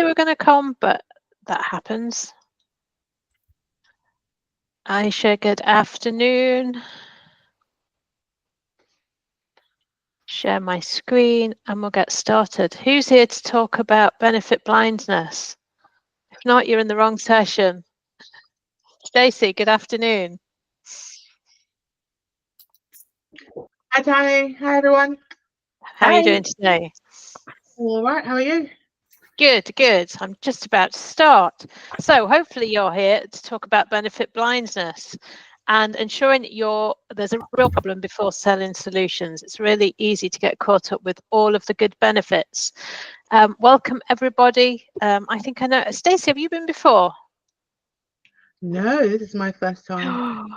were going to come, but that happens. Aisha, good afternoon. Share my screen and we'll get started. Who's here to talk about benefit blindness? If not, you're in the wrong session. Stacey, good afternoon. Hi, Tony. Hi, everyone. How are you doing today? All right. How are you? Good, good. I'm just about to start. So hopefully you're here to talk about benefit blindness and ensuring there's a real problem before selling solutions. It's really easy to get caught up with all of the good benefits. Welcome, everybody. I think I know. Stacey, have you been before? No, this is my first time.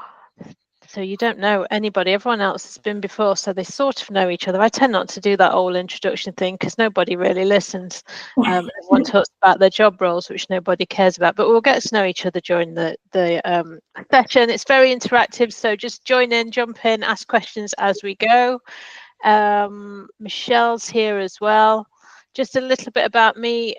So you don't know anybody. Everyone else has been before, so they sort of know each other. I tend not to do that whole introduction thing because nobody really listens. Everyone talks about their job roles, which nobody cares about. But we'll get to know each other during the session. It's very interactive, so just join in, jump in, ask questions as we go. Michelle's here as well. Just a little bit about me.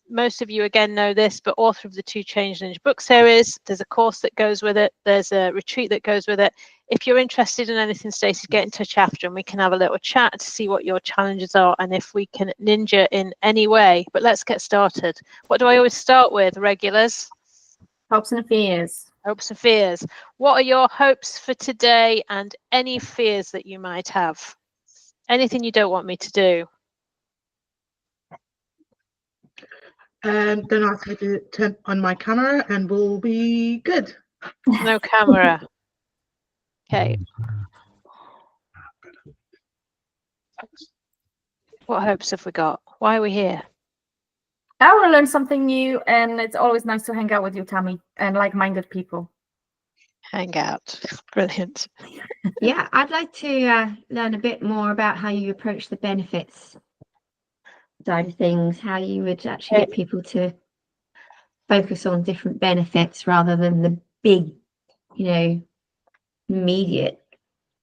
Most of you again know this, but author of the 2 Change Ninja book series. There's a course that goes with it. There's a retreat that goes with it. If you're interested in anything, Stacey, get in touch after and we can have a little chat to see what your challenges are and if we can ninja in any way. But let's get started. What do I always start with, regulars? Hopes and fears. Hopes and fears. What are your hopes for today and any fears that you might have? Anything you don't want me to do? Don't ask me to turn on my camera and we'll be good. No camera. Okay. What hopes have we got? Why are we here? I want to learn something new, and it's always nice to hang out with you, Tammy, and like-minded people. Hang out. Brilliant. Yeah, I'd like to learn a bit more about how you approach the benefits side of things, how you would actually get people to focus on different benefits rather than the big, immediate,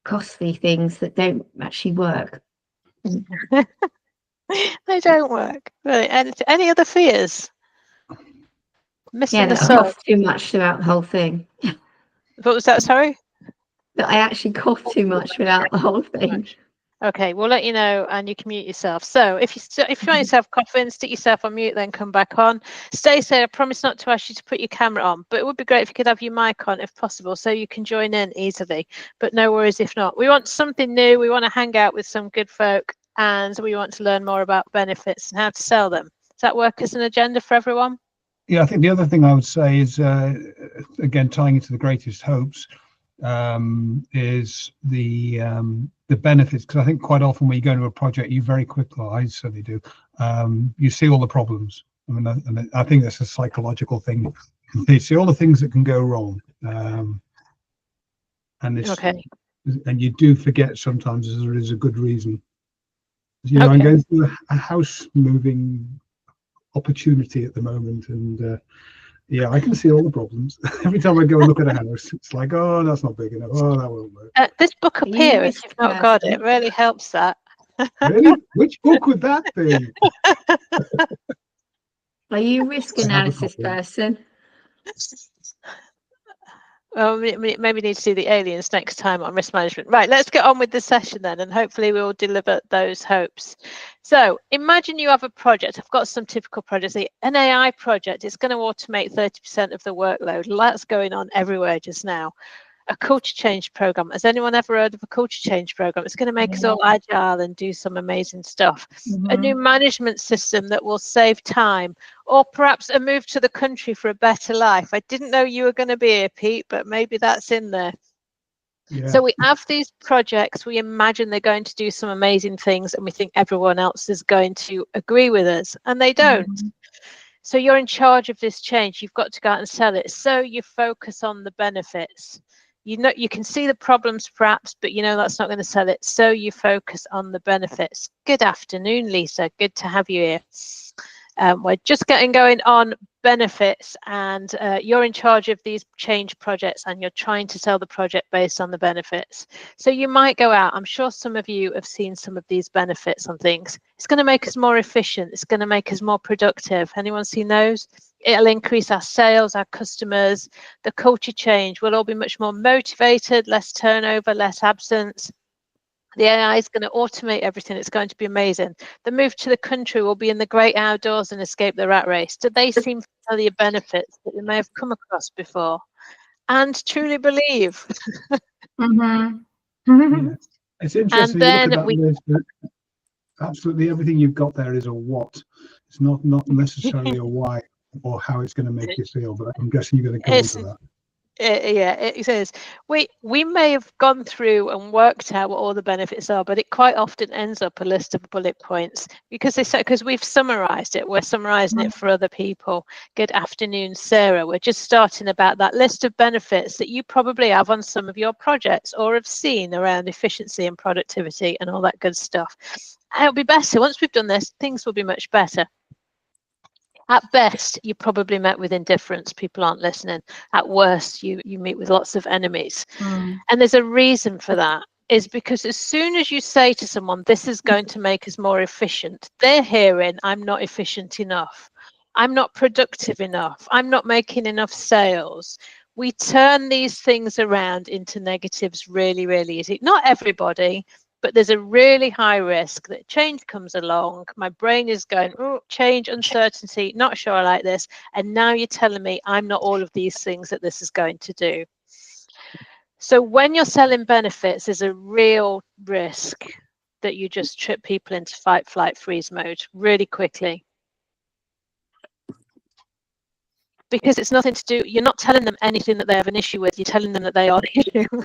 costly things that don't actually work. They don't work. Right. Any other fears? Missing the that I sun. cough too much throughout the whole thing. What was that? Sorry? That I actually cough too much throughout the whole thing. Okay, we'll let you know and you can mute yourself. So if you find yourself coughing, stick yourself on mute, then come back on. Stacey, I promise not to ask you to put your camera on, but it would be great if you could have your mic on if possible so you can join in easily. But no worries if not. We want something new. We want to hang out with some good folk and we want to learn more about benefits and how to sell them. Does that work as an agenda for everyone? Yeah, I think the other thing I would say is, again, tying into the greatest hopes, is the benefits, because I think quite often when you go into a project, you very quickly, I certainly do, you see all the problems. I mean, I think that's a psychological thing. You see all the things that can go wrong, and it's okay. And you do forget sometimes there is a good reason. I'm going through a house moving opportunity at the moment, and yeah, I can see all the problems. Every time I go and look at a house, it's like, oh, that's not big enough. Oh, that won't work. This book up here, if you've not got it, really helps that. Really? Which book would that be? Are you a risk analysis person? Well, maybe need to see the aliens next time on risk management. Right, let's get on with the session then, and hopefully we will deliver those hopes. So imagine you have a project. I've got some typical projects. An AI project is going to automate 30% of the workload. That's going on everywhere just now. A culture change program. Has anyone ever heard of a culture change program? It's going to make us all agile and do some amazing stuff. A new management system that will save time, or perhaps a move to the country for a better life. I didn't know you were going to be here, Pete, but maybe that's in there. Yeah. So we have these projects, we imagine they're going to do some amazing things, and we think everyone else is going to agree with us, and they don't. So you're in charge of this change. You've got to go out and sell it. So you focus on the benefits. You can see the problems perhaps, but that's not going to sell it. So you focus on the benefits. Good afternoon, Lisa. Good to have you here. We're just getting going on benefits, and you're in charge of these change projects, and you're trying to sell the project based on the benefits. So you might go out, I'm sure some of you have seen some of these benefits on things. It's going to make us more efficient. It's going to make us more productive. Anyone seen those? It'll increase our sales, our customers, the culture change. We'll all be much more motivated, less turnover, less absence. The AI is going to automate everything. It's going to be amazing. The move to the country will be in the great outdoors and escape the rat race. Do they seem familiar benefits that you may have come across before and truly believe? Mm-hmm. Yeah. It's interesting. And You look then at that list, absolutely everything you've got there is a what. It's not necessarily a why or how it's going to make you feel, but I'm guessing you're going to come It's, onto that. yeah, it says we may have gone through and worked out what all the benefits are, but it quite often ends up a list of bullet points because we've summarized it. We're summarizing it for other people. Good afternoon, Sarah. We're just starting about that list of benefits that you probably have on some of your projects or have seen around efficiency and productivity and all that good stuff. And it'll be better once we've done this. Things will be much better. At best, you're probably met with indifference. People aren't listening. At worst, you meet with lots of enemies. And there's a reason for that, is because as soon as you say to someone, this is going to make us more efficient, they're hearing, I'm not efficient enough. I'm not productive enough. I'm not making enough sales. We turn these things around into negatives really, really easy. Not everybody, but there's a really high risk that change comes along. My brain is going, oh, change, uncertainty, not sure I like this. And now you're telling me I'm not all of these things that this is going to do. So when you're selling benefits, there's a real risk that you just trip people into fight, flight, freeze mode really quickly. Because it's nothing to do, you're not telling them anything that they have an issue with, you're telling them that they are the issue.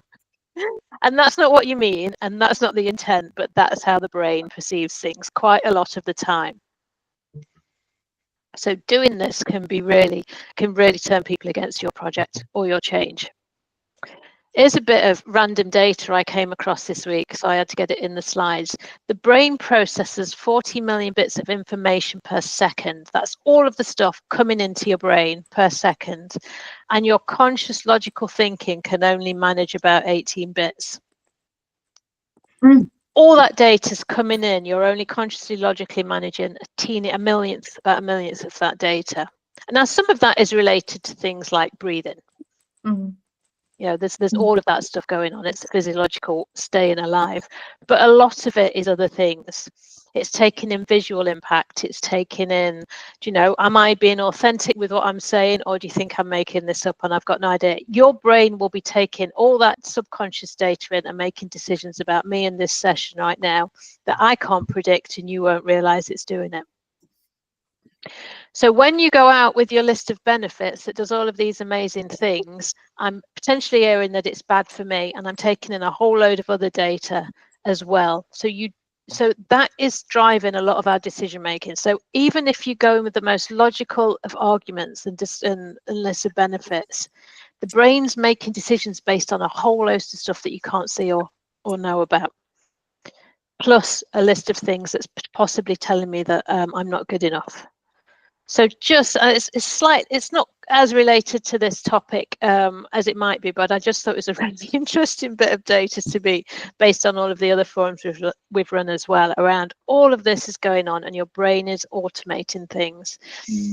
And that's not what you mean, and that's not the intent, but that's how the brain perceives things quite a lot of the time. So doing this can really turn people against your project or your change. Here's a bit of random data I came across this week, so I had to get it in the slides. The brain processes 40 million bits of information per second. That's all of the stuff coming into your brain per second. And your conscious logical thinking can only manage about 18 bits. All that data is coming in. You're only consciously logically managing about a millionth of that data. And now some of that is related to things like breathing. You know, there's all of that stuff going on. It's physiological staying alive, but a lot of it is other things. It's taking in visual impact. It's taking in, you know, am I being authentic with what I'm saying, or do you think I'm making this up and I've got no idea? Your brain will be taking all that subconscious data in and making decisions about me in this session right now that I can't predict, and you won't realize it's doing it. So when you go out with your list of benefits that does all of these amazing things, I'm potentially hearing that it's bad for me, and I'm taking in a whole load of other data as well. So that is driving a lot of our decision making. So even if you go in with the most logical of arguments and list of benefits, the brain's making decisions based on a whole host of stuff that you can't see or know about. Plus a list of things that's possibly telling me that I'm not good enough. So just it's not as related to this topic as it might be, but I just thought it was a really interesting bit of data to be based on all of the other forums we've run as well around all of this is going on, and your brain is automating things.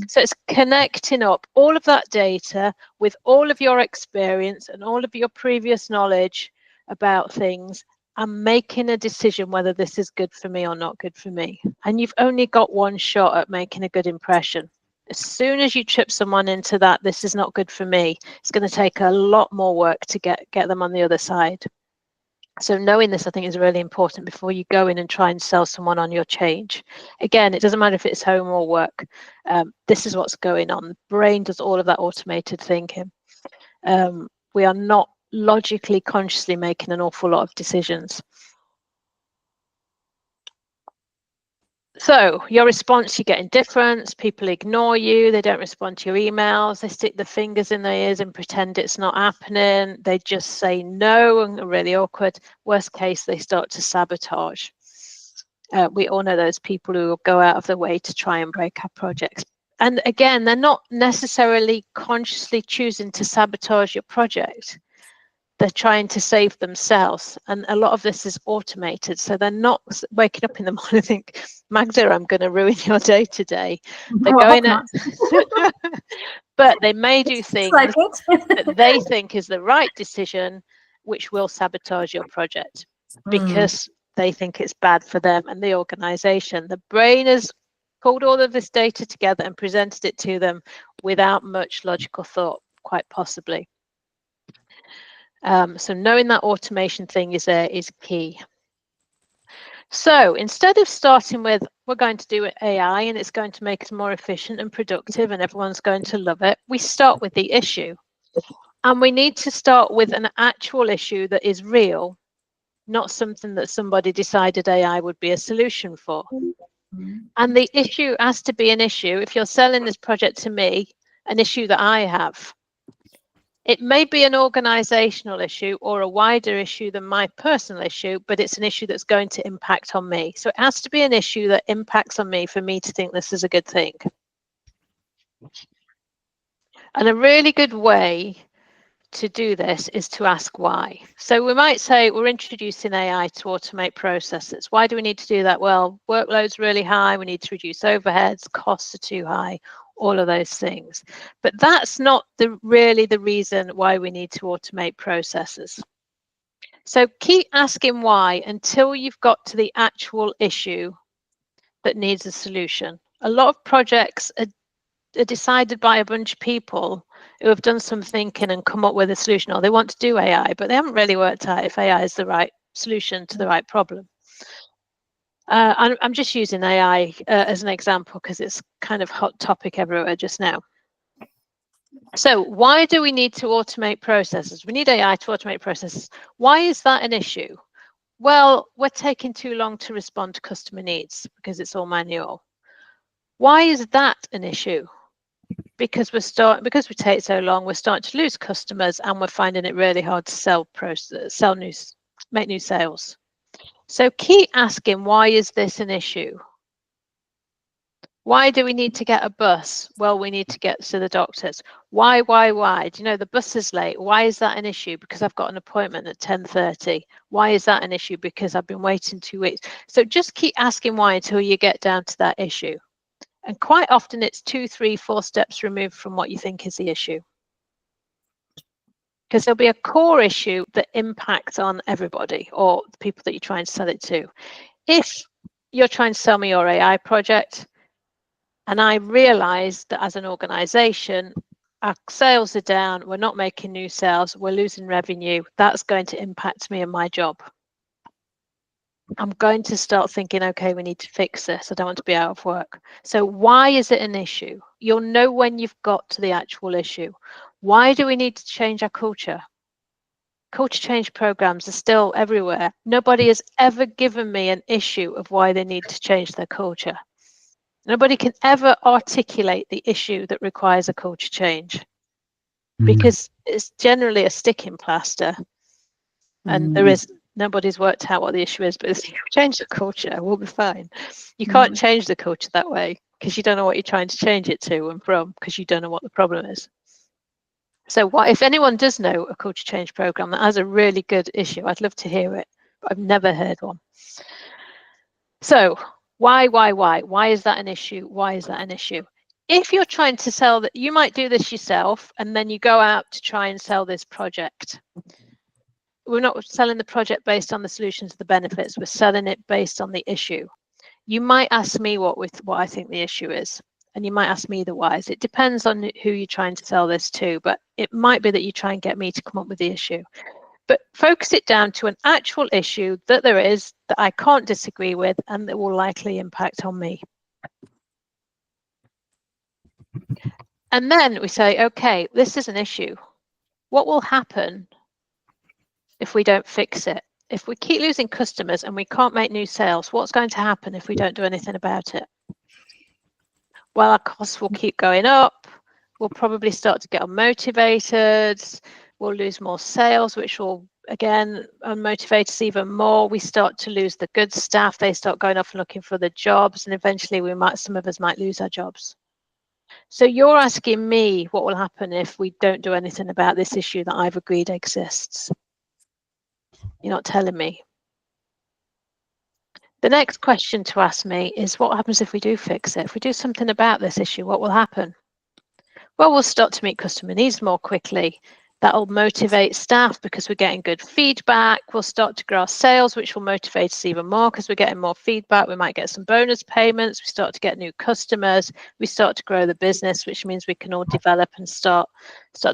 So it's connecting up all of that data with all of your experience and all of your previous knowledge about things, and making a decision whether this is good for me or not good for me. And you've only got one shot at making a good impression. As soon as you trip someone into that, this is not good for me, it's going to take a lot more work to get them on the other side. So knowing this, I think, is really important before you go in and try and sell someone on your change. Again, it doesn't matter if it's home or work. This is what's going on. The brain does all of that automated thinking. We are not logically, consciously making an awful lot of decisions. So your response, you get indifference, people ignore you, they don't respond to your emails, they stick their fingers in their ears and pretend it's not happening, they just say no and are really awkward. Worst case, they start to sabotage. We all know those people who will go out of their way to try and break our projects. And again, they're not necessarily consciously choosing to sabotage your project. They're trying to save themselves. And a lot of this is automated. So they're not waking up in the morning and think, Magda, I'm going to ruin your day today. They're going out. But they may do things that they think is the right decision, which will sabotage your project because they think it's bad for them and the organization. The brain has pulled all of this data together and presented it to them without much logical thought, quite possibly. So knowing that automation thing is key. So instead of starting with, we're going to do AI and it's going to make us more efficient and productive and everyone's going to love it, we start with the issue. And we need to start with an actual issue that is real, not something that somebody decided AI would be a solution for. And the issue has to be an issue. If you're selling this project to me, an issue that I have. It may be an organizational issue or a wider issue than my personal issue, but it's an issue that's going to impact on me. So it has to be an issue that impacts on me for me to think this is a good thing. And a really good way to do this is to ask why. So we might say we're introducing AI to automate processes. Why do we need to do that? Well, workload's really high. We need to reduce overheads. Costs are too high. All of those things. But that's not really the reason why we need to automate processes. So keep asking why until you've got to the actual issue that needs a solution. A lot of projects are decided by a bunch of people who have done some thinking and come up with a solution, or they want to do AI, but they haven't really worked out if AI is the right solution to the right problem. I'm just using AI as an example because it's kind of hot topic everywhere just now. So why do we need to automate processes? We need AI to automate processes. Why is that an issue? Well, we're taking too long to respond to customer needs because it's all manual. Why is that an issue? Because we take so long, we're starting to lose customers and we're finding it really hard to make new sales. So keep asking, why is this an issue? Why do we need to get a bus? Well, we need to get to the doctors. Why? Do you know the bus is late? Why is that an issue? Because I've got an appointment at 10:30. Why is that an issue? Because I've been waiting 2 weeks. So just keep asking why until you get down to that issue. And quite often it's 2, 3, 4 steps removed from what you think is the issue. Because there'll be a core issue that impacts on everybody or the people that you're trying to sell it to. If you're trying to sell me your AI project and I realize that as an organization, our sales are down, we're not making new sales, we're losing revenue, that's going to impact me and my job. I'm going to start thinking, okay, we need to fix this. I don't want to be out of work. So why is it an issue? You'll know when you've got to the actual issue. Why do we need to change our culture? Culture change programs are still everywhere. Nobody has ever given me an issue of why they need to change their culture. Nobody can ever articulate the issue that requires a culture change because it's generally a sticking plaster and nobody's worked out what the issue is, but if you change the culture, we'll be fine. You can't change the culture that way because you don't know what you're trying to change it to and from because you don't know what the problem is. So what if anyone does know a culture change program that has a really good issue? I'd love to hear it, but I've never heard one. So why? Why is that an issue? Why is that an issue? If you're trying to sell that, you might do this yourself and then you go out to try and sell this project. We're not selling the project based on the solutions or the benefits. We're selling it based on the issue. You might ask me what I think the issue is, and you might ask me the whys. It depends on who you're trying to sell this to, but it might be that you try and get me to come up with the issue. But focus it down to an actual issue that there is that I can't disagree with and that will likely impact on me. And then we say, okay, this is an issue. What will happen if we don't fix it? If we keep losing customers and we can't make new sales, what's going to happen if we don't do anything about it? Well, our costs will keep going up. We'll probably start to get unmotivated. We'll lose more sales, which will again, unmotivated even more. We start to lose the good staff. They start going off and looking for the jobs, and eventually some of us might lose our jobs. So you're asking me what will happen if we don't do anything about this issue that I've agreed exists. You're not telling me. The next question to ask me is, what happens if we do fix it? If we do something about this issue, what will happen? Well, we'll start to meet customer needs more quickly. That'll motivate staff because we're getting good feedback. We'll start to grow our sales, which will motivate us even more because we're getting more feedback. We might get some bonus payments. We start to get new customers. We start to grow the business, which means we can all develop and start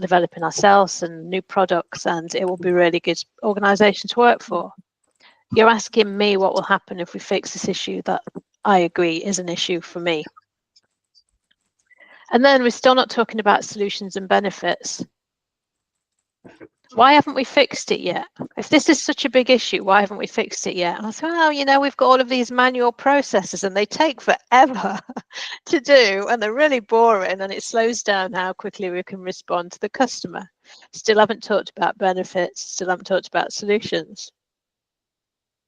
developing ourselves and new products, and it will be a really good organization to work for. You're asking me what will happen if we fix this issue that I agree is an issue for me. And then we're still not talking about solutions and benefits. Why haven't we fixed it yet? If this is such a big issue, why haven't we fixed it yet? And I said, well, you know, we've got all of these manual processes and they take forever to do, and they're really boring, and it slows down how quickly we can respond to the customer. Still haven't talked about benefits, still haven't talked about solutions.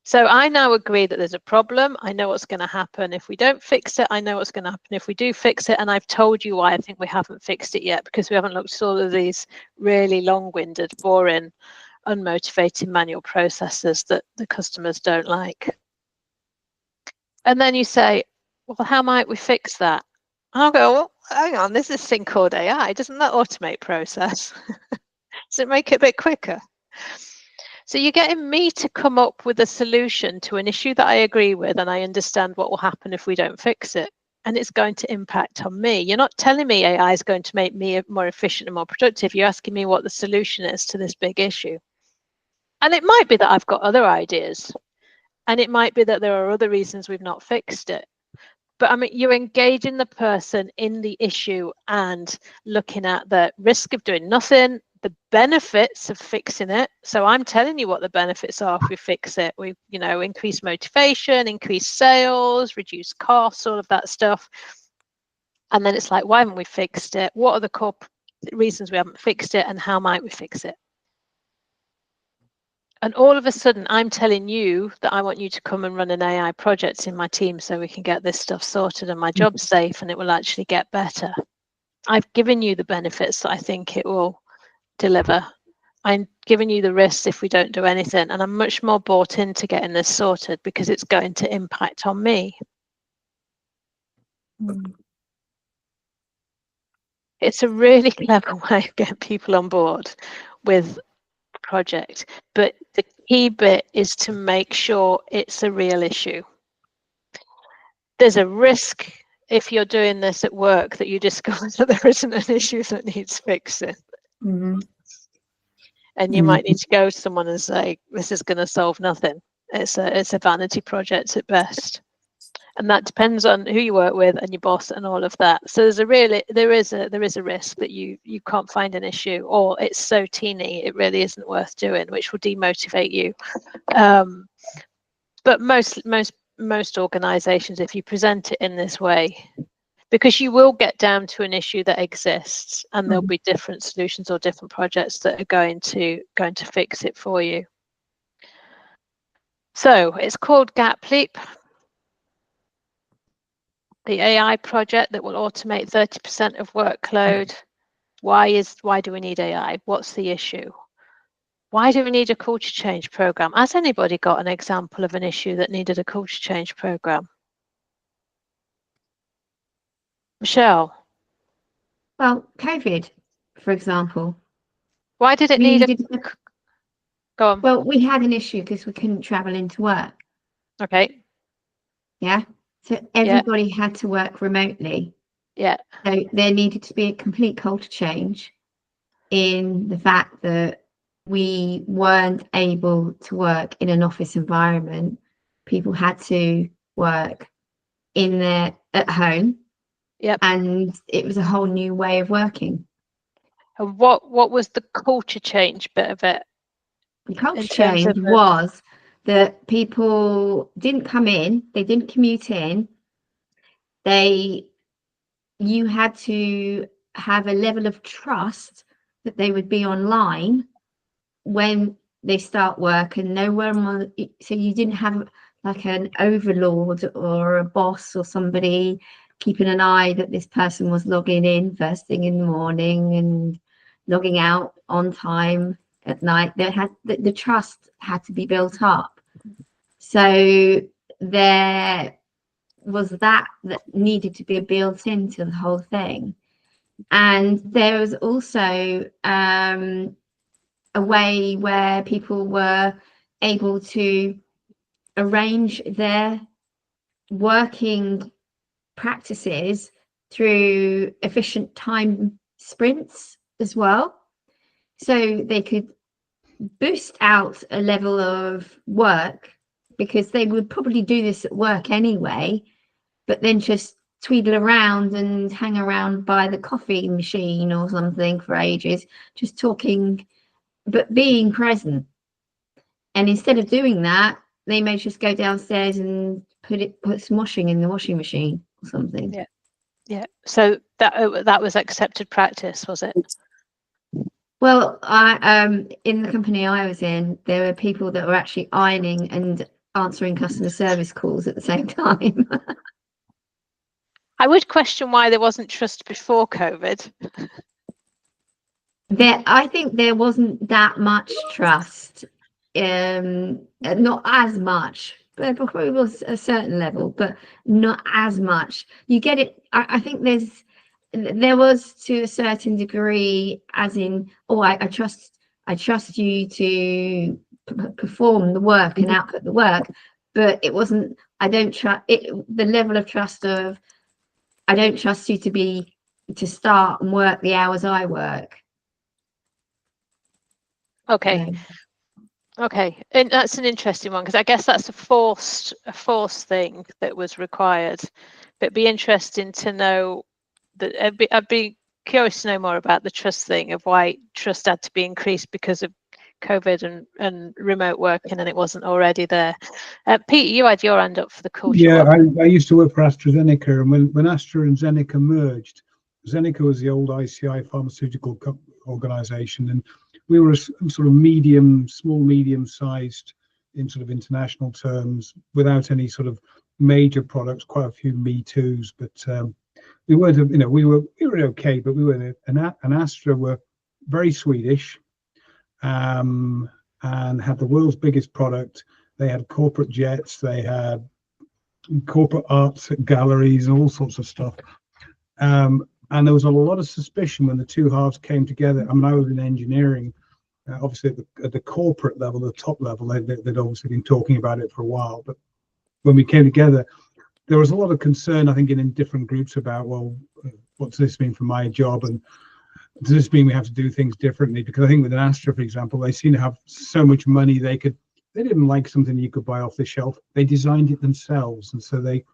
So I now agree that there's a problem. I know what's going to happen if we don't fix it. I know what's going to happen if we do fix it. And I've told you why I think we haven't fixed it yet, because we haven't looked at all of these really long-winded, boring, unmotivated manual processes that the customers don't like. And then you say, well, how might we fix that? And I'll go, well, hang on, there's this thing called AI. Doesn't that automate process? Does it make it a bit quicker? So you're getting me to come up with a solution to an issue that I agree with, and I understand what will happen if we don't fix it. And it's going to impact on me. You're not telling me AI is going to make me more efficient and more productive. You're asking me what the solution is to this big issue. And it might be that I've got other ideas. And it might be that there are other reasons we've not fixed it. But I mean, you're engaging the person in the issue and looking at the risk of doing nothing, the benefits of fixing it. So I'm telling you what the benefits are if we fix it. We, you know, increase motivation, increase sales, reduce costs, all of that stuff. And then it's like, why haven't we fixed it? What are the core reasons we haven't fixed it, and how might we fix it? And all of a sudden, I'm telling you that I want you to come and run an AI project in my team so we can get this stuff sorted and my job's safe and it will actually get better. I've given you the benefits that I think it will deliver. I'm giving you the risks if we don't do anything, and I'm much more bought into getting this sorted because it's going to impact on me. It's a really clever way of getting people on board with the project, but the key bit is to make sure it's a real issue. There's a risk if you're doing this at work that you discover that there isn't an issue that needs fixing. And you might need to go to someone and say, this is going to solve nothing. It's a vanity project at best. And that depends on who you work with and your boss and all of that. So there is a risk that you can't find an issue, or it's so teeny it really isn't worth doing, which will demotivate you. But most organizations, if you present it in this way, because you will get down to an issue that exists, and there'll be different solutions or different projects that are going to fix it for you. So it's called Gap Leap, the AI project that will automate 30% of workload. Why do we need AI? What's the issue? Why do we need a culture change program? Has anybody got an example of an issue that needed a culture change program? Michelle? Well, COVID, for example. Why did it need Go on. Well, we had an issue because we couldn't travel into work. Okay. Yeah. So everybody had to work remotely. Yeah. So there needed to be a complete culture change in the fact that we weren't able to work in an office environment. People had to work at home. Yep. And it was a whole new way of working. And what was the culture change bit of it? The culture change was that people didn't come in, they didn't commute in. You had to have a level of trust that they would be online when they start work and no one was, so you didn't have like an overlord or a boss or somebody keeping an eye that this person was logging in first thing in the morning and logging out on time at night. There had the trust had to be built up. So there was that needed to be built into the whole thing. And there was also a way where people were able to arrange their working practices through efficient time sprints as well. So they could boost out a level of work because they would probably do this at work anyway, but then just tweedle around and hang around by the coffee machine or something for ages, just talking, but being present. And instead of doing that, they may just go downstairs and put some washing in the washing machine or something. Yeah. So that was accepted practice, was it? Well, I in the company I was in, there were people that were actually ironing and answering customer service calls at the same time. I would question why there wasn't trust before COVID. I think there wasn't that much trust, not as much. There probably was a certain level, but not as much. You get it. I think there was to a certain degree, as in, oh, I trust you to perform the work and output the work, but it wasn't. I don't trust it. The level of trust of, I don't trust you to start and work the hours I work. Okay. Okay, and that's an interesting one because I guess that's a forced thing that was required. But it'd be interesting to know that. I'd be curious to know more about the trust thing, of why trust had to be increased because of COVID and remote working, and it wasn't already there. Pete, you had your hand up for the culture. Yeah, I used to work for AstraZeneca, and when Astra and Zeneca merged, Zeneca was the old ICI pharmaceutical organization, and we were a sort of medium-sized in sort of international terms, without any sort of major products, quite a few Me Too's, but we weren't, we were okay, but we were, and Astra were very Swedish, and had the world's biggest product. They had corporate jets, they had corporate art galleries, and all sorts of stuff. And there was a lot of suspicion when the two halves came together. I mean, I was in engineering. Obviously, at the corporate level, the top level, they'd obviously been talking about it for a while. But when we came together, there was a lot of concern, I think, in different groups about, well, what does this mean for my job? And does this mean we have to do things differently? Because I think with an Astra, for example, they seem to have so much money, they didn't like something you could buy off the shelf. They designed it themselves. And so they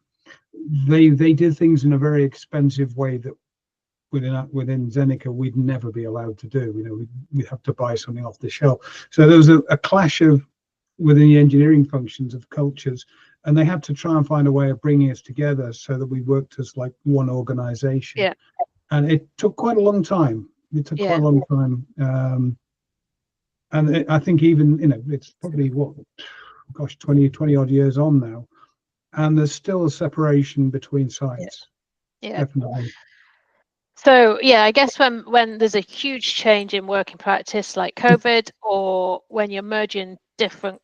did things in a very expensive way that within Zeneca we'd never be allowed to do. We'd have to buy something off the shelf. So there was a clash within the engineering functions of cultures, and they had to try and find a way of bringing us together so that we worked as like one organization. Yeah. And it took quite a long time. Quite a long time. And I think even, it's probably 20 odd years on now, and there's still a separation between sites. Yeah. Definitely. So yeah, I guess when there's a huge change in working practice like COVID, or when you're merging different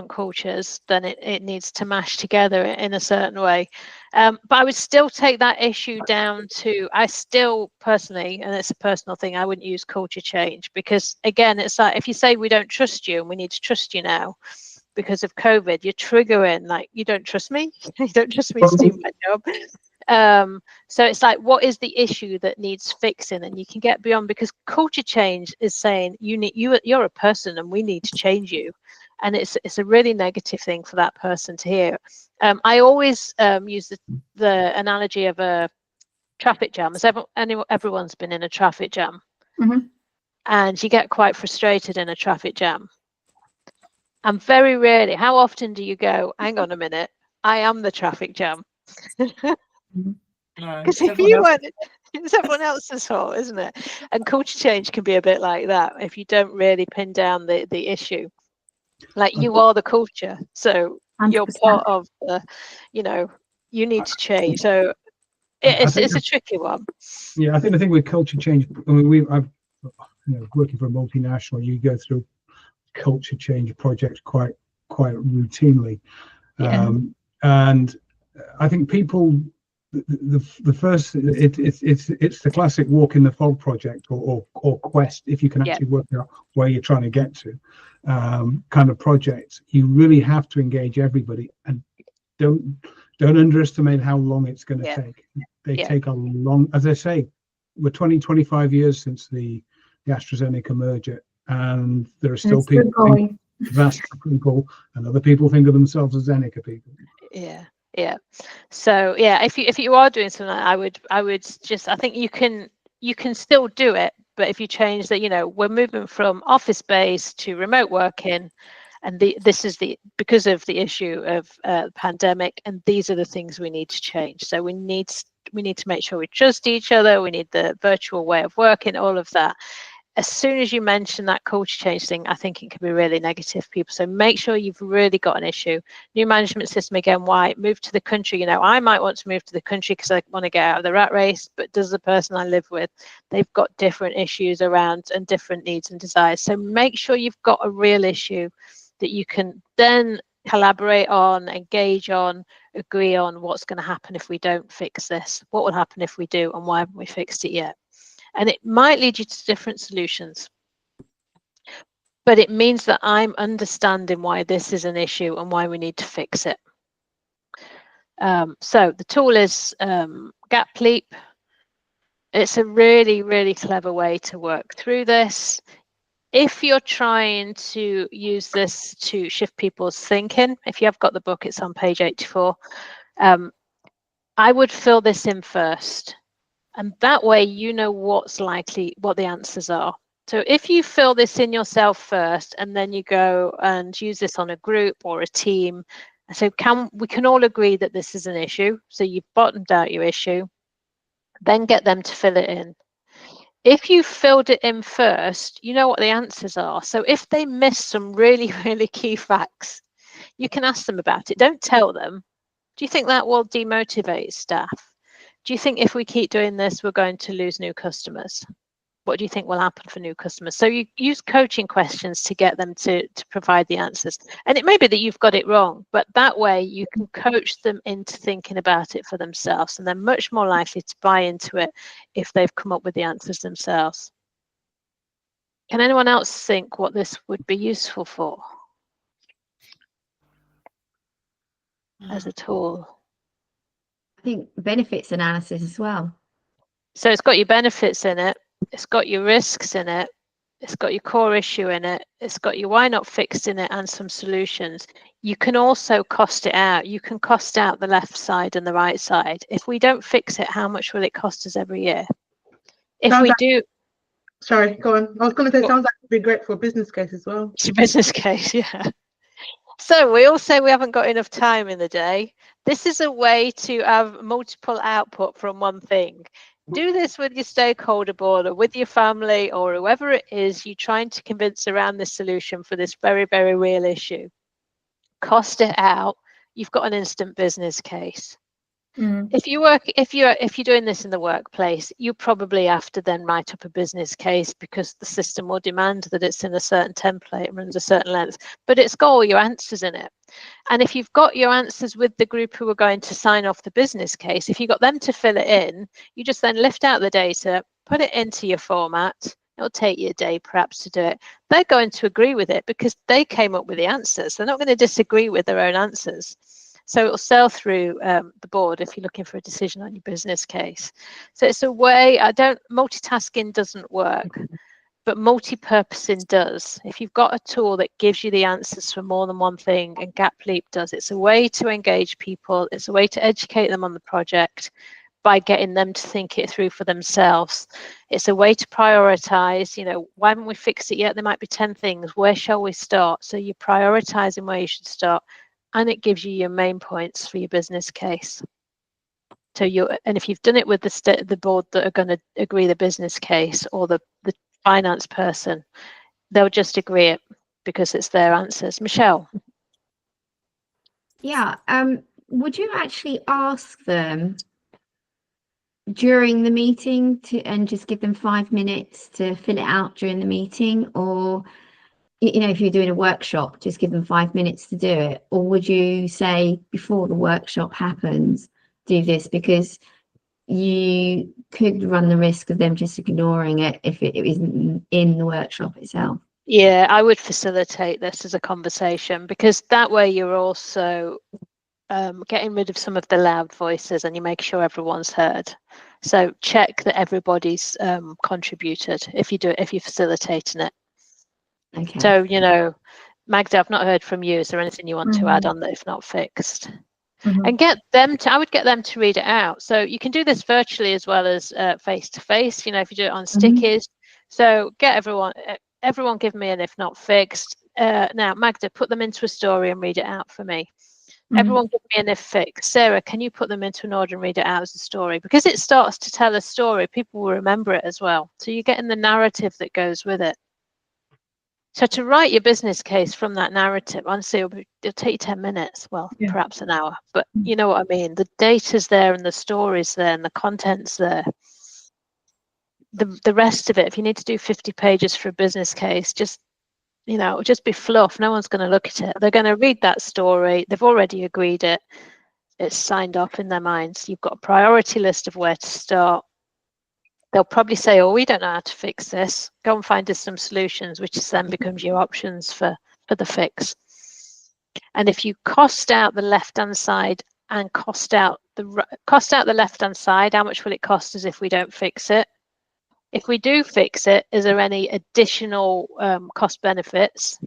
cultures, then it needs to mash together in a certain way. But I would still take that issue down to, I still personally, and it's a personal thing, I wouldn't use culture change, because again, it's like if you say we don't trust you and we need to trust you now because of COVID, you're triggering like, you don't trust me, you don't trust me to do my job. So it's like, what is the issue that needs fixing? And you can get beyond, because culture change is saying you're a person and we need to change you, and it's a really negative thing for that person to hear. I always use the analogy of a traffic jam. As everyone's been in a traffic jam, and you get quite frustrated in a traffic jam, and very rarely, how often do you go, hang on a minute, I am the traffic jam? Because if you weren't, It's everyone else's fault, isn't it? And culture change can be a bit like that if you don't really pin down the issue. Like, you are the culture, so you're 100%. part of the, you need to change. So it's a tricky one. Yeah, I think the thing with culture change, I mean, I've working for a multinational, you go through culture change projects quite routinely. Yeah. And I think people, the first, it's the classic walk in the fog project or quest, if you can actually work out where you're trying to get to, kind of project. You really have to engage everybody, and don't underestimate how long it's going to take. They take a long, as I say, we're 25 years since the AstraZeneca merger, and there are still people, vast people, and other people think of themselves as Zeneca people. Yeah. So if you are doing something, I would just, I think you can still do it, but if you change that, we're moving from office based to remote working, and this is because of the issue of the pandemic, and these are the things we need to change. So we need to make sure we trust each other. We need the virtual way of working, all of that. As soon as you mention that culture change thing, I think it can be really negative for people. So make sure you've really got an issue. New management system, again, why? Move to the country. I might want to move to the country because I want to get out of the rat race, but does the person I live with, they've got different issues around and different needs and desires. So make sure you've got a real issue that you can then collaborate on, engage on, agree on what's going to happen if we don't fix this, what will happen if we do, and why haven't we fixed it yet. And it might lead you to different solutions, but it means that I'm understanding why this is an issue and why we need to fix it. So the tool is Gap Leap. It's a really, really clever way to work through this. If you're trying to use this to shift people's thinking, if you have got the book, it's on page 84. I would fill this in first. And that way, what the answers are. So if you fill this in yourself first, and then you go and use this on a group or a team, so we can all agree that this is an issue. So you've bottomed out your issue, then get them to fill it in. If you filled it in first, you know what the answers are. So if they miss some really, really key facts, you can ask them about it. Don't tell them. Do you think that will demotivate staff? Do you think if we keep doing this, we're going to lose new customers? What do you think will happen for new customers? So you use coaching questions to get them to provide the answers. And it may be that you've got it wrong, but that way you can coach them into thinking about it for themselves, and they're much more likely to buy into it if they've come up with the answers themselves. Can anyone else think what this would be useful for as a tool? I think benefits analysis as well. So it's got your benefits in it, it's got your risks in it, it's got your core issue in it, it's got your why not fixed in it, and some solutions. You can also cost it out. You can cost out the left side and the right side. If we don't fix it, how much will it cost us every year? If we do. Sorry, go on. I was going to say, sounds like it'd be great for a business case as well. It's a business case, yeah. So we all say we haven't got enough time in the day. This is a way to have multiple output from one thing. Do this with your stakeholder board or with your family or whoever it is you're trying to convince around this solution for this very, very real issue. Cost it out. You've got an instant business case. If you're doing this in the workplace, you probably have to then write up a business case because the system will demand that it's in a certain template and runs a certain length, but it's got all your answers in it. And if you've got your answers with the group who are going to sign off the business case, if you got them to fill it in, you just then lift out the data, put it into your format. It'll take you a day perhaps to do it. They're going to agree with it because they came up with the answers. They're not going to disagree with their own answers. So it'll sail through the board if you're looking for a decision on your business case. So it's a way, multitasking doesn't work, but multi-purposing does. If you've got a tool that gives you the answers for more than one thing, and Gap Leap does, it's a way to engage people. It's a way to educate them on the project by getting them to think it through for themselves. It's a way to prioritize, why haven't we fixed it yet? There might be 10 things. Where shall we start? So you're prioritizing where you should start. And it gives you your main points for your business case. So and if you've done it with the board that are going to agree the business case, or the finance person, they'll just agree it because it's their answers. Michelle? Yeah. Would you actually ask them during the meeting and just give them 5 minutes to fill it out during the meeting? Or, you know, if you're doing a workshop, just give them 5 minutes to do it? Or would you say before the workshop happens, do this? Because you could run the risk of them just ignoring it if it isn't in the workshop itself. Yeah, I would facilitate this as a conversation, because that way you're also getting rid of some of the loud voices, and you make sure everyone's heard. So check that everybody's contributed if you're facilitating it. Okay. So, you know, Magda, I've not heard from you. Is there anything you want to add on that if not fixed? And get them to, I would get them to read it out. So you can do this virtually as well as face to face, you know, if you do it on stickies. So get everyone give me an if not fixed. Now, Magda, put them into a story and read it out for me. Everyone give me an if fixed. Sarah, can you put them into an order and read it out as a story? Because it starts to tell a story, people will remember it as well. So you're getting the narrative that goes with it. So to write your business case from that narrative, honestly, it'll take you 10 minutes, well, perhaps an hour, but you know what I mean? The data's there and the story's there and the content's there. The rest of it, if you need to do 50 pages for a business case, just, you know, it'll just be fluff. No one's going to look at it. They're going to read that story. They've already agreed it. It's signed off in their minds. You've got a priority list of where to start. They'll probably say, oh, we don't know how to fix this. Go and find us some solutions, which then becomes your options for the fix. And if you cost out the left-hand side and cost out the left-hand side, how much will it cost us if we don't fix it? If we do fix it, is there any additional cost benefits?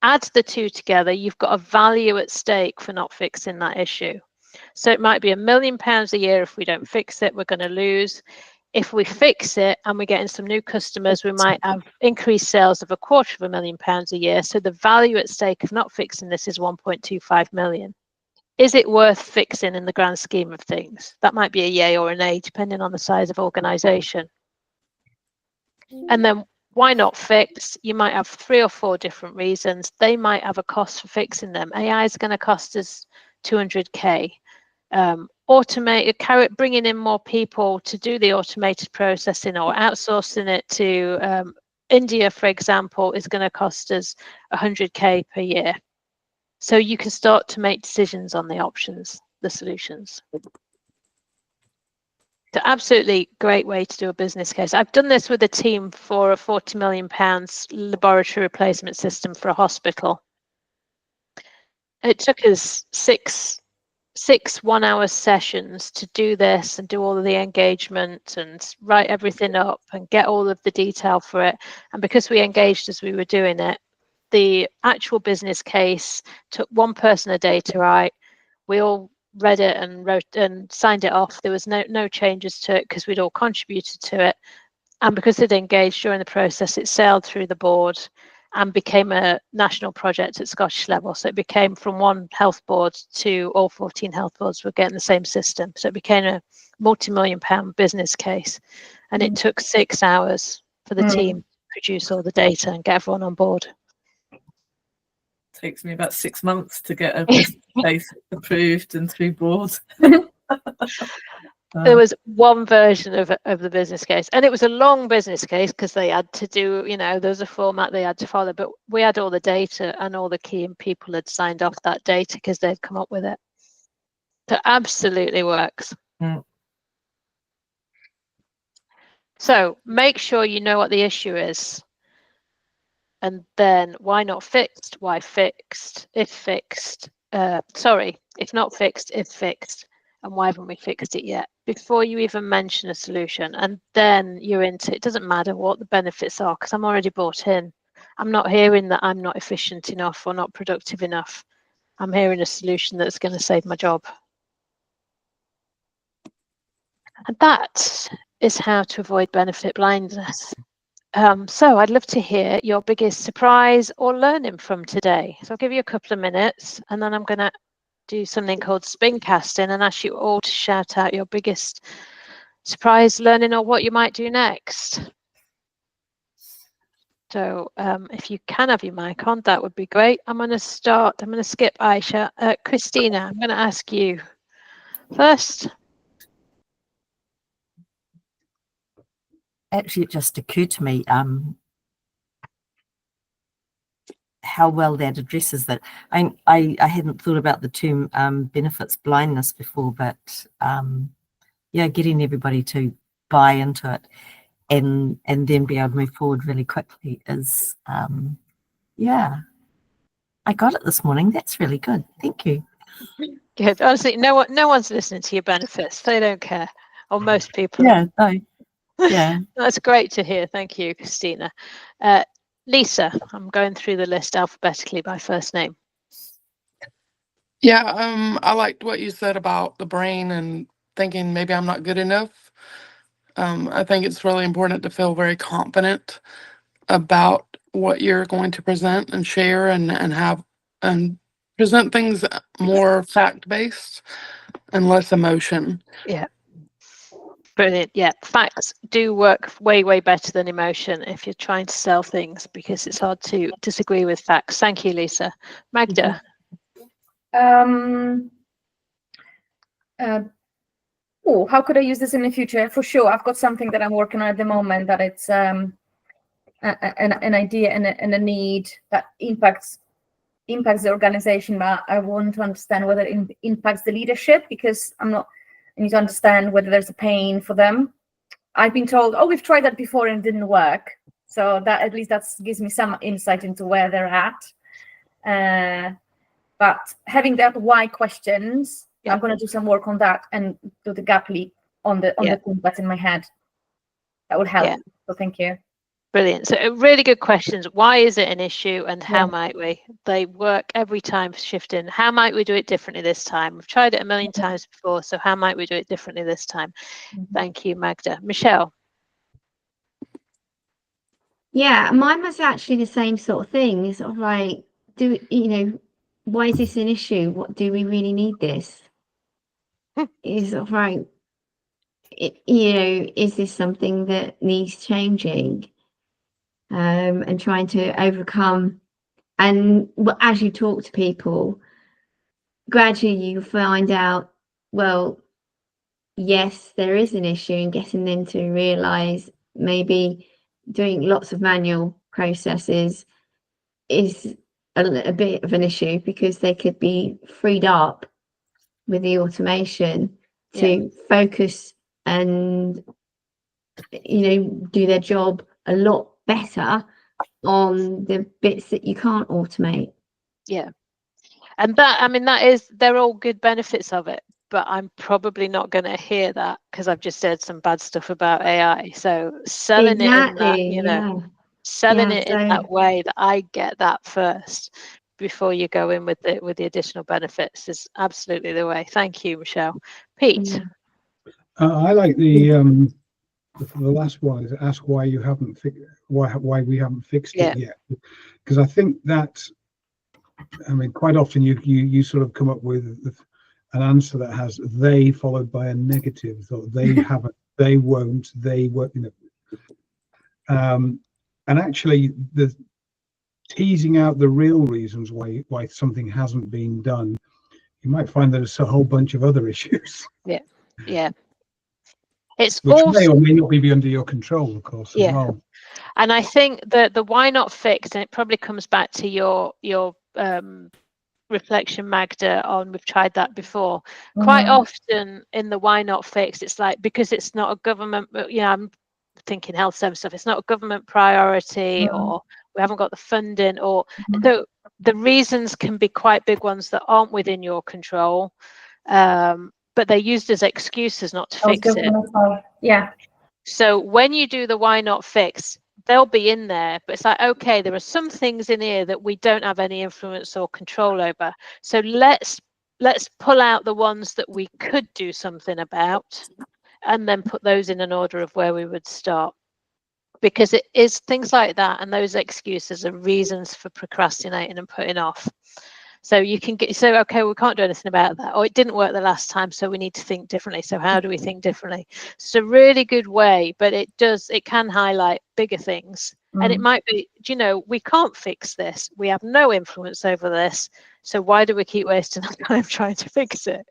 Add the two together, you've got a value at stake for not fixing that issue. So it might be £1 million a year. If we don't fix it, we're going to lose. If we fix it and we're getting some new customers, we might have increased sales of £250,000 a year. So the value at stake of not fixing this is 1.25 million. Is it worth fixing in the grand scheme of things? That might be a yay or a nay, depending on the size of organisation. And then why not fix? You might have 3 or 4 different reasons. They might have a cost for fixing them. AI is going to cost us 200k. Bringing in more people to do the automated processing or outsourcing it to India, for example, is going to cost us 100k per year. So you can start to make decisions on the options, the solutions. So absolutely great way to do a business case. I've done this with a team for a £40 million laboratory replacement system for a hospital. It took us six 1-hour sessions to do this and do all of the engagement and write everything up and get all of the detail for it. And because we engaged as we were doing it, the actual business case took one person a day to write. We all read it and wrote and signed it off. There was no changes to it because we'd all contributed to it. And because it engaged during the process, it sailed through the board and became a national project at Scottish level. So it became from one health board to all 14 health boards were getting the same system. So it became a multi-million-pound business case. And it took 6 hours for the team to produce all the data and get everyone on board. Takes me about 6 months to get a business case approved and through board. There was one version of the business case, and it was a long business case because they had to do, you know, there was a format they had to follow, but we had all the data and all the key people had signed off that data because they'd come up with it. So absolutely works. So make sure you know what the issue is. And then why not fixed? Why fixed? If fixed. If not fixed, if fixed. And why haven't we fixed it yet? Before you even mention a solution, and then you're into it. Doesn't matter what the benefits are because I'm already bought in. I'm not hearing that I'm not efficient enough or not productive enough. I'm hearing a solution that's going to save my job. And that is how to avoid benefit blindness. So I'd love to hear your biggest surprise or learning from today. So I'll give you a couple of minutes and then I'm going to do something called spin casting and ask you all to shout out your biggest surprise learning or what you might do next. So if you can have your mic on, that would be great. I'm going to skip Aisha. Christina, I'm going to ask you first. Actually, it just occurred to me how well that addresses that. I hadn't thought about the term benefits blindness before, but yeah, getting everybody to buy into it and then be able to move forward really quickly is yeah. I got it this morning. That's really good. Thank you. Good. Honestly, no one's listening to your benefits. They don't care, or most people. Yeah, no, yeah. That's great to hear. Thank you, Christina. Lisa, I'm going through the list alphabetically by first name. Yeah, I liked what you said about the brain and thinking maybe I'm not good enough. I think it's really important to feel very confident about what you're going to present and share and have and present things more fact-based and less emotion. Yeah. Brilliant. Yeah, facts do work way, way better than emotion if you're trying to sell things, because it's hard to disagree with facts. Thank you, Lisa. Magda. How could I use this in the future? For sure, I've got something that I'm working on at the moment that it's an idea and a need that impacts the organization, but I want to understand whether it impacts the leadership, because I need to understand whether there's a pain for them. I've been told, oh, we've tried that before and it didn't work. So that at least gives me some insight into where they're at. But having that why questions, yeah. I'm going to do some work on that and do the gap leap on the thing that's in my head. That would help. Yeah. So thank you. Brilliant. So really good questions. Why is it an issue and how might we? They work every time shifting. How might we do it differently this time? We've tried it a million times before, so how might we do it differently this time? Thank you, Magda. Michelle. Yeah, mine was actually the same sort of thing. It's sort of like, why is this an issue? What do we really need this? Is sort of like, is this something that needs changing? And trying to overcome. And as you talk to people, gradually you find out, well, yes, there is an issue, and getting them to realise maybe doing lots of manual processes is a bit of an issue, because they could be freed up with the automation to focus and do their job a lot better on the bits that you can't automate. Yeah, and they're all good benefits of it, but I'm probably not going to hear that because I've just said some bad stuff about AI. So selling it in that, selling it in that way that I get that first before you go in with the additional benefits is absolutely the way. Thank you, Michelle. Pete. I like the last one is ask why you haven't why we haven't fixed it yet, because I think that quite often you sort of come up with an answer that has they followed by a negative, so they haven't, they won't, they won't, and actually the teasing out the real reasons why something hasn't been done, you might find that it's a whole bunch of other issues. Yeah. It's which also, may or may not be under your control, of course. As well. And I think that the why not fix, and it probably comes back to your reflection, Magda, on we've tried that before. Quite often in the why not fix, it's like because it's not a government, I'm thinking health service stuff, it's not a government priority, or we haven't got the funding, or the reasons can be quite big ones that aren't within your control. But they're used as excuses not to fix it. Yeah. So when you do the why not fix, they'll be in there, but it's like, okay, there are some things in here that we don't have any influence or control over. So let's pull out the ones that we could do something about, and then put those in an order of where we would start. Because it is things like that, and those excuses are reasons for procrastinating and putting off. So you can get, so okay, we can't do anything about that, or it didn't work the last time, so we need to think differently. So how do we think differently? It's a really good way, but it can highlight bigger things. And it might be, do you know, we can't fix this. We have no influence over this. So why do we keep wasting our time trying to fix it?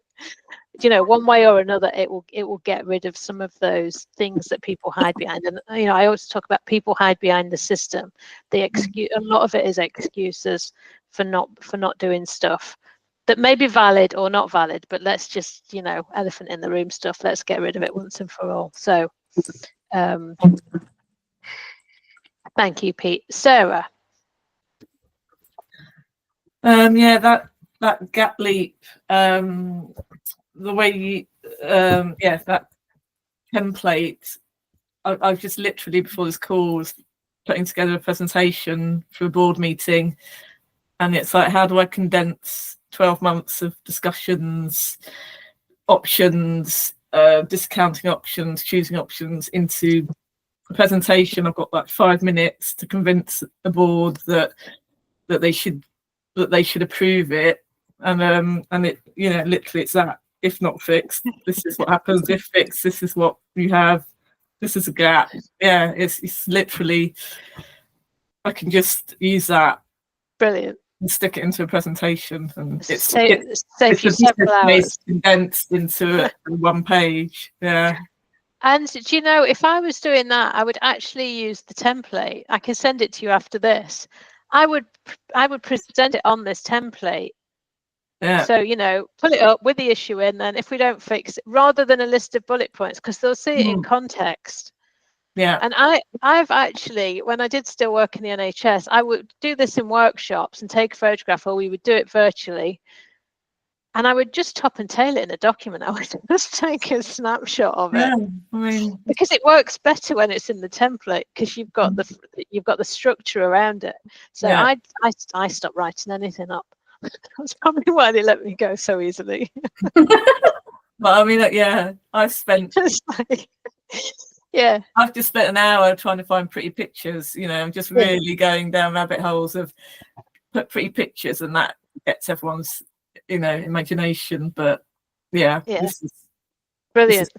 You know, one way or another, it will get rid of some of those things that people hide behind. And you know, I always talk about people hide behind the system. A lot of it is excuses for not doing stuff that may be valid or not valid. But let's just, you know, elephant in the room stuff. Let's get rid of it once and for all. So, thank you, Pete. Sarah. Yeah, that gap leap. The way you, that template. I've just literally before this call was putting together a presentation for a board meeting, and it's like, how do I condense 12 months of discussions, options, discounting options, choosing options into a presentation? I've got like 5 minutes to convince the board that they should approve it, and it, you know, literally it's that. If not fixed, this is what happens. If fixed, this is what you have. This is a gap. Yeah, it's literally, I can just use that. Brilliant. And stick it into a presentation, and it's save you several hours condensed into one page. Yeah. And do you know, if I was doing that, I would actually use the template. I can send it to you after this. I would present it on this template. Yeah. So, you know, pull it up with the issue in, then if we don't fix it, rather than a list of bullet points, because they'll see it in context. Yeah. And I've actually, when I did still work in the NHS, I would do this in workshops and take a photograph, or we would do it virtually. And I would just top and tail it in a document. I would just take a snapshot of it. I mean, because it works better when it's in the template, because you've got the structure around it. So yeah. I stopped writing anything up. That's probably why they let me go so easily. But I mean, yeah, I've spent just like, yeah, I've just spent an hour trying to find pretty pictures. You know, just really going down rabbit holes of put pretty pictures, and that gets everyone's, you know, imagination. But yeah. This is brilliant.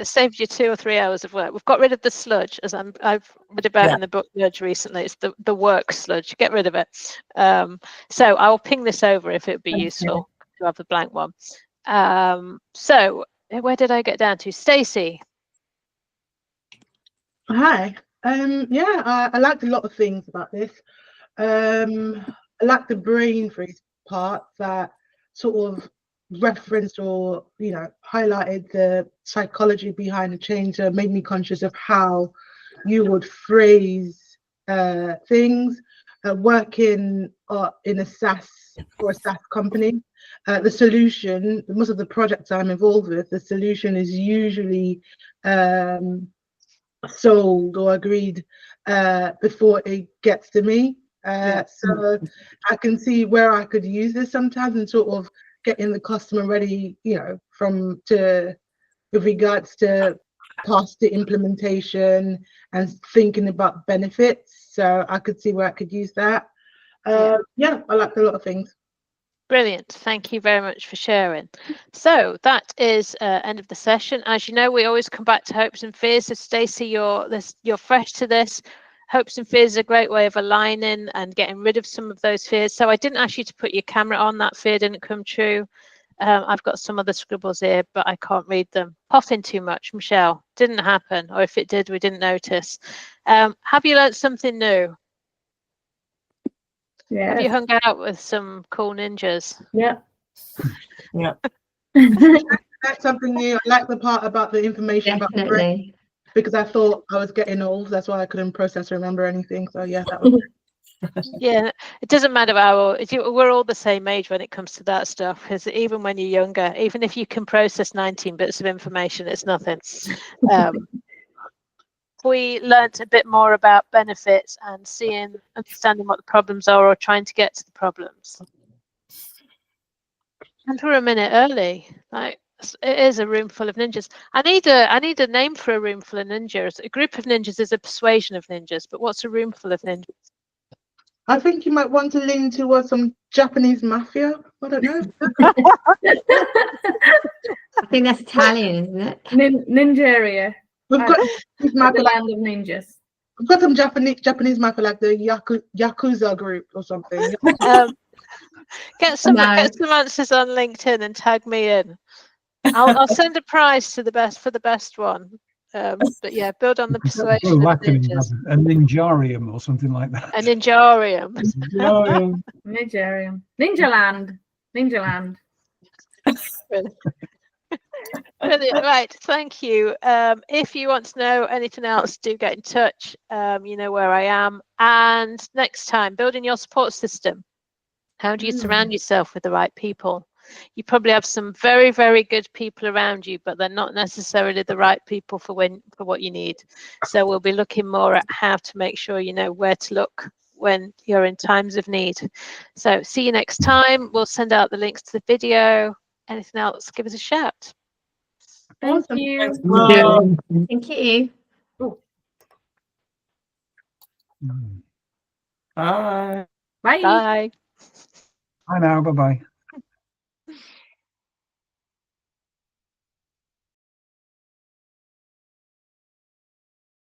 Saved you 2 or 3 hours of work. We've got rid of the sludge, as I've read about in the book Nudge recently. It's the work sludge. Get rid of it. So I'll ping this over if it would be useful to have a blank one. So where did I get down to? Stacey. Hi. I liked a lot of things about this. I like the brain freeze part that sort of referenced or, you know, highlighted the psychology behind the change, that made me conscious of how you would phrase things. Working in a SaaS company, the solution, most of the projects I'm involved with, the solution is usually sold or agreed before it gets to me. So I can see where I could use this sometimes, and sort of getting the customer ready, you know, with regards to past the implementation and thinking about benefits. So I could see where I could use that. I liked a lot of things. Brilliant. Thank you very much for sharing. So that is end of the session. As you know, we always come back to hopes and fears. So Stacey, you're fresh to this. Hopes and fears is a great way of aligning and getting rid of some of those fears. So I didn't ask you to put your camera on. That fear didn't come true. I've got some other scribbles here, but I can't read them. Puffing too much, Michelle. Didn't happen. Or if it did, we didn't notice. Have you learnt something new? Yeah. Have you hung out with some cool ninjas? Yeah. Yeah. That's something new. I like the part about the information about the brain, because I thought I was getting old. That's why I couldn't process or remember anything. So yeah, that was Yeah, it doesn't matter we're all the same age when it comes to that stuff, because even when you're younger, even if you can process 19 bits of information, it's nothing. We learnt a bit more about benefits and understanding what the problems are, or trying to get to the problems. And we're a minute early. Like, it is a room full of ninjas. I need a name for a room full of ninjas. A group of ninjas is a persuasion of ninjas, but what's a room full of ninjas? I think you might want to lean towards some Japanese mafia. I don't know. I think that's Italian, isn't it? Ningeria, We've got the mafia, land of ninjas. we've got some Japanese mafia like the Yakuza group or something. Get some No. answers on LinkedIn and tag me in. I'll send a prize to the best for the best one. But yeah, build on the persuasion of Latin ninjas. a ninjarium or something like that. A ninjarium. Ninjarium. Nigeria, Ninja Land. Brilliant. Right, thank you. If you want to know anything else, do get in touch. You know where I am. And next time, building your support system. How do you surround yourself with the right people? You probably have some very, very good people around you, but they're not necessarily the right people for what you need. So we'll be looking more at how to make sure you know where to look when you're in times of need. So see you next time. We'll send out the links to the video. Anything else, give us a shout. Thank Awesome. you. Thank you. Bye. Bye. Bye. Bye now. Bye bye.